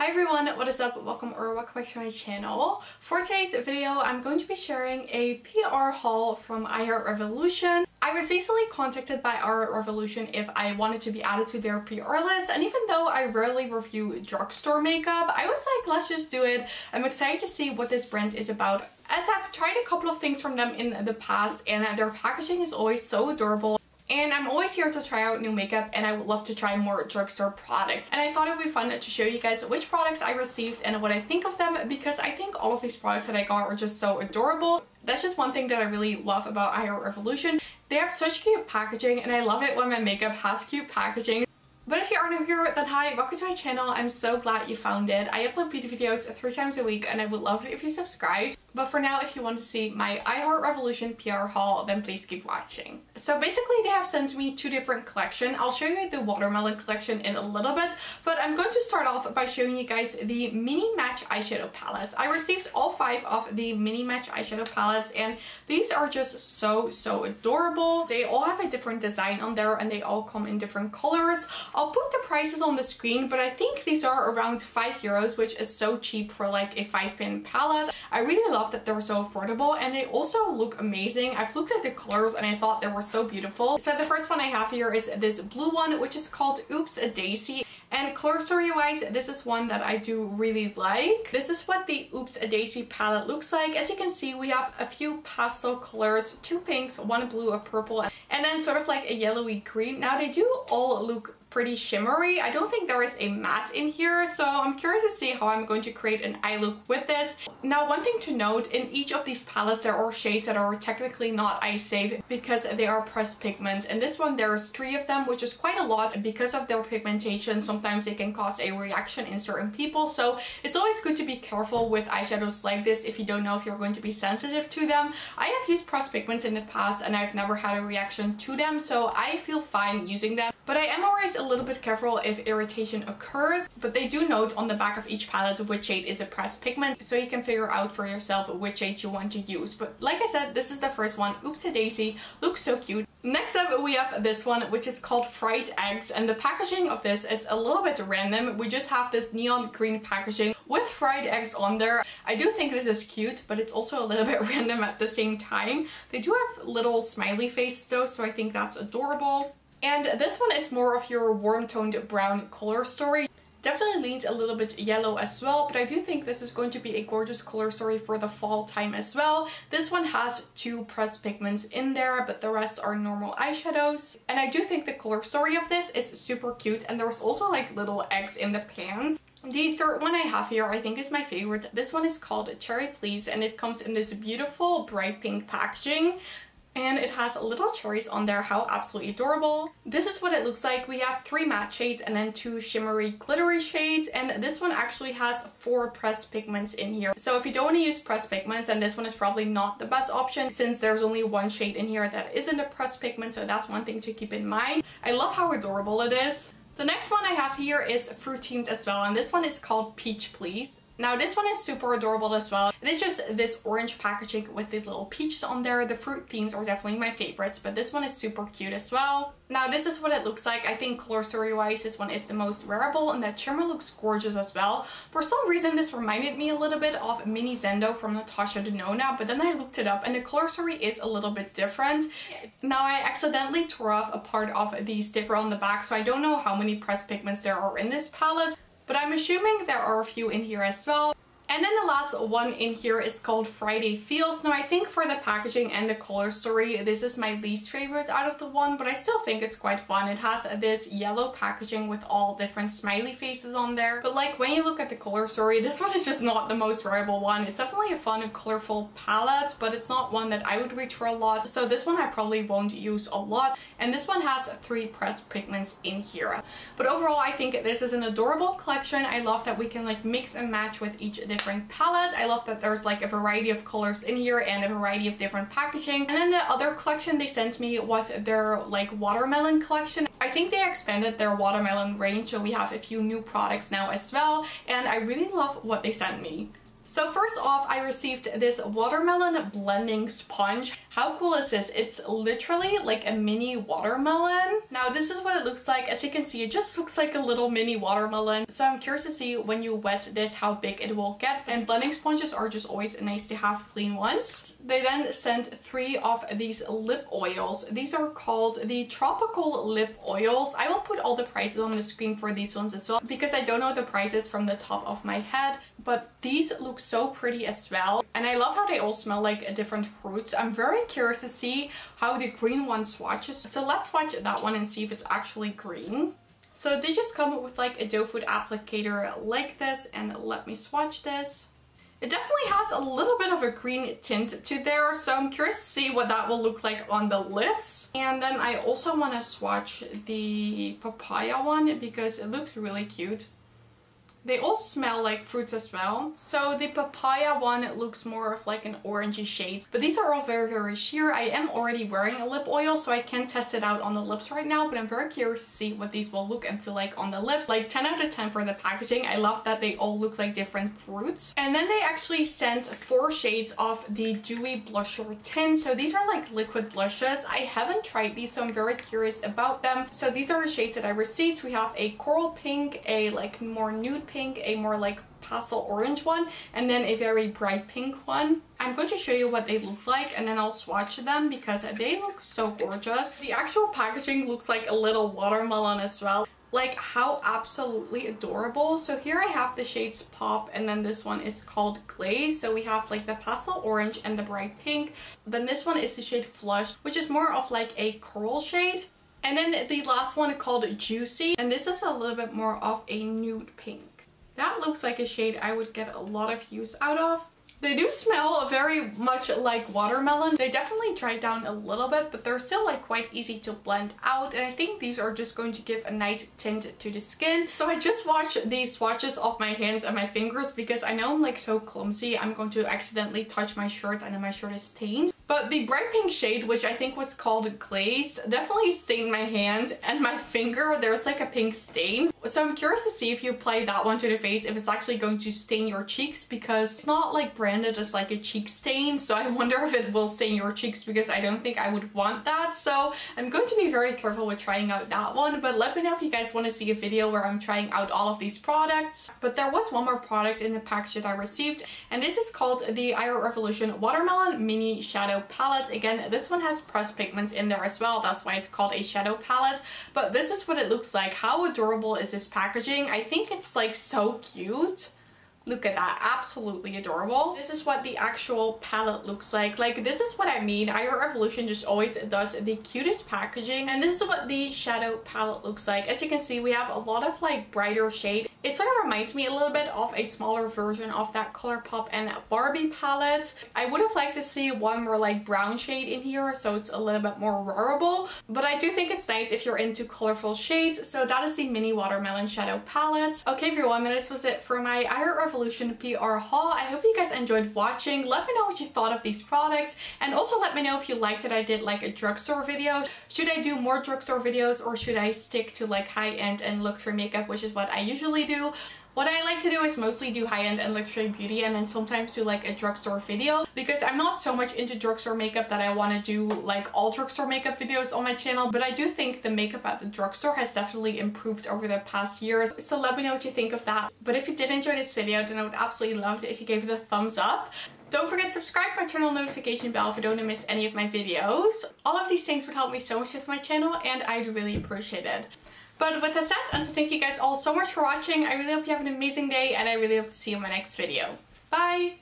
Hi everyone, what is up? Welcome back to my channel. For today's video, I'm going to be sharing a PR haul from iHeartRevolution. I was recently contacted by iHeartRevolution if I wanted to be added to their PR list, and even though I rarely review drugstore makeup, I was like, let's just do it. I'm excited to see what this brand is about, as I've tried a couple of things from them in the past and their packaging is always so adorable. And I'm always here to try out new makeup, and I would love to try more drugstore products. And I thought it would be fun to show you guys which products I received and what I think of them, because I think all of these products that I got are just so adorable. That's just one thing that I really love about iHeartRevolution. They have such cute packaging, and I love it when my makeup has cute packaging. But if you are new here, then hi, welcome to my channel. I'm so glad you found it. I upload beauty videos 3 times a week, and I would love it if you subscribe. But for now, if you want to see my iHeartRevolution PR haul, then please keep watching. So basically, they have sent me 2 different collections. I'll show you the watermelon collection in a little bit, but I'm going to start off by showing you guys the mini match eyeshadow palettes. I received all 5 of the mini match eyeshadow palettes, and these are just so adorable. They all have a different design on there, and they all come in different colors. I'll put the prices on the screen, but I think these are around €5, which is so cheap for like a 5-pin palette. I really love that they're so affordable, and they also look amazing. I've looked at the colors and I thought they were so beautiful. So the first one I have here is this blue one, which is called Oops a Daisy. And color story wise, this is one that I do really like. This is what the Oops a Daisy palette looks like. As you can see, we have a few pastel colors, 2 pinks, 1 blue, a purple, and then sort of like a yellowy green. Now they do all look pretty shimmery. I don't think there is a matte in here, so I'm curious to see how I'm going to create an eye look with this. Now, one thing to note, in each of these palettes there are shades that are technically not eye safe because they are pressed pigment. And this one, there's 3 of them, which is quite a lot. Because of their pigmentation, sometimes they can cause a reaction in certain people, so it's always good to be careful with eyeshadows like this if you don't know if you're going to be sensitive to them. I have used pressed pigments in the past and I've never had a reaction to them, so I feel fine using them. But I am always a little bit careful if irritation occurs. But they do note on the back of each palette which shade is a pressed pigment, so you can figure out for yourself which shade you want to use. But like I said, this is the first one, Oops a Daisy. Looks so cute. Next up, we have this one, which is called Fried Eggs, and the packaging of this is a little bit random. We just have this neon green packaging with fried eggs on there. I do think this is cute, but it's also a little bit random at the same time. They do have little smiley faces though, so I think that's adorable. And this one is more of your warm toned brown color story. Definitely leans a little bit yellow as well, but I do think this is going to be a gorgeous color story for the fall time as well. This one has 2 pressed pigments in there, but the rest are normal eyeshadows. And I do think the color story of this is super cute, and there's also like little eggs in the pans. The third one I have here I think is my favorite. This one is called Cherry Please, and it comes in this beautiful bright pink packaging. And it has little cherries on there. How absolutely adorable. This is what it looks like. We have 3 matte shades and then 2 shimmery glittery shades, and this one actually has 4 pressed pigments in here. So if you don't want to use pressed pigments, then this one is probably not the best option, since there's only 1 shade in here that isn't a pressed pigment, so that's one thing to keep in mind. I love how adorable it is. The next one I have here is fruit themed as well, and this one is called Peach Please. Now this one is super adorable as well. It is just this orange packaging with the little peaches on there. The fruit themes are definitely my favorites, but this one is super cute as well. Now this is what it looks like. I think color story wise this one is the most wearable, and that shimmer looks gorgeous as well. For some reason this reminded me a little bit of Mini Zendo from Natasha Denona, but then I looked it up and the color story is a little bit different. Now I accidentally tore off a part of the sticker on the back, so I don't know how many pressed pigments there are in this palette, but I'm assuming there are a few in here as well. And then the last one in here is called Friday Feels. Now I think for the packaging and the color story, this is my least favorite out of the one, but I still think it's quite fun. It has this yellow packaging with all different smiley faces on there. But like when you look at the color story, this one is just not the most wearable one. It's definitely a fun and colorful palette, but it's not one that I would reach for a lot. So this one I probably won't use a lot. And this one has 3 pressed pigments in here. But overall, I think this is an adorable collection. I love that we can like mix and match with each different palette. I love that there's like a variety of colors in here and a variety of different packaging. And then the other collection they sent me was their like watermelon collection. I think they expanded their watermelon range, so we have a few new products now as well, and I really love what they sent me. So first off, I received this watermelon blending sponge. How cool is this? It's literally like a mini watermelon. Now this is what it looks like. As you can see, it just looks like a little mini watermelon. So I'm curious to see when you wet this how big it will get. And blending sponges are just always nice to have clean ones. They then sent 3 of these lip oils. These are called the Tropical Lip Oils. I will put all the prices on the screen for these ones as well because I don't know the prices from the top of my head. But these look so pretty as well. And I love how they all smell like different fruits. I'm very curious to see how the green one swatches. So let's swatch that one and see if it's actually green. So they just come with like a doe food applicator like this, and let me swatch this. It definitely has a little bit of a green tint to there, so I'm curious to see what that will look like on the lips. And then I also want to swatch the papaya one because it looks really cute. They all smell like fruits as well. So the papaya one looks more of like an orangey shade. But these are all very, very sheer. I am already wearing a lip oil, so I can't test it out on the lips right now. But I'm very curious to see what these will look and feel like on the lips. Like 10 out of 10 for the packaging. I love that they all look like different fruits. And then they actually sent 4 shades of the Dewy blusher tint. So these are like liquid blushes. I haven't tried these, so I'm very curious about them. So these are the shades that I received. We have a coral pink, a like more nude pink, a more like pastel orange one, and then a very bright pink one. I'm going to show you what they look like and then I'll swatch them because they look so gorgeous. The actual packaging looks like a little watermelon as well. Like how absolutely adorable. So here I have the shades Pop, and then this one is called Glaze. So we have like the pastel orange and the bright pink. Then this one is the shade Flush, which is more of like a coral shade. And then the last one called Juicy, and this is a little bit more of a nude pink. That looks like a shade I would get a lot of use out of. They do smell very much like watermelon. They definitely dry down a little bit, but they're still like quite easy to blend out. And I think these are just going to give a nice tint to the skin. So I just watched the swatches of my hands and my fingers because I know I'm like so clumsy. I'm going to accidentally touch my shirt and then my shirt is stained. But the bright pink shade, which I think was called Glazed, definitely stained my hand and my finger. There's like a pink stain. So I'm curious to see if you apply that one to the face, if it's actually going to stain your cheeks, because it's not like branded as like a cheek stain. So I wonder if it will stain your cheeks because I don't think I would want that. So I'm going to be very careful with trying out that one. But let me know if you guys want to see a video where I'm trying out all of these products. But there was one more product in the package that I received, and this is called the Eye Revolution Watermelon Mini Shadow Palette. Again, this one has pressed pigments in there as well. That's why it's called a shadow palette. But this is what it looks like. How adorable is this packaging? I think it's like so cute. Look at that, absolutely adorable. This is what the actual palette looks like. Like, this is what I mean. Eye Revolution just always does the cutest packaging. And this is what the shadow palette looks like. As you can see, we have a lot of like brighter shade. It sort of reminds me a little bit of a smaller version of that ColourPop and Barbie palette. I would have liked to see one more like brown shade in here, so it's a little bit more wearable. But I do think it's nice if you're into colorful shades. So that is the mini watermelon shadow palette. Okay everyone, this was it for my Eye Revolution PR haul. I hope you guys enjoyed watching. Let me know what you thought of these products, and also let me know if you liked that I did like a drugstore video. Should I do more drugstore videos, or should I stick to like high-end and luxury makeup, which is what I usually do? What I like to do is mostly do high-end and luxury beauty, and then sometimes do like a drugstore video, because I'm not so much into drugstore makeup that I want to do like all drugstore makeup videos on my channel. But I do think the makeup at the drugstore has definitely improved over the past years. So let me know what you think of that. But if you did enjoy this video, then I would absolutely love it if you gave it a thumbs up. Don't forget to subscribe and turn on the notification bell if you don't want to miss any of my videos. All of these things would help me so much with my channel, and I'd really appreciate it. But with that said, and thank you guys all so much for watching. I really hope you have an amazing day, and I really hope to see you in my next video. Bye!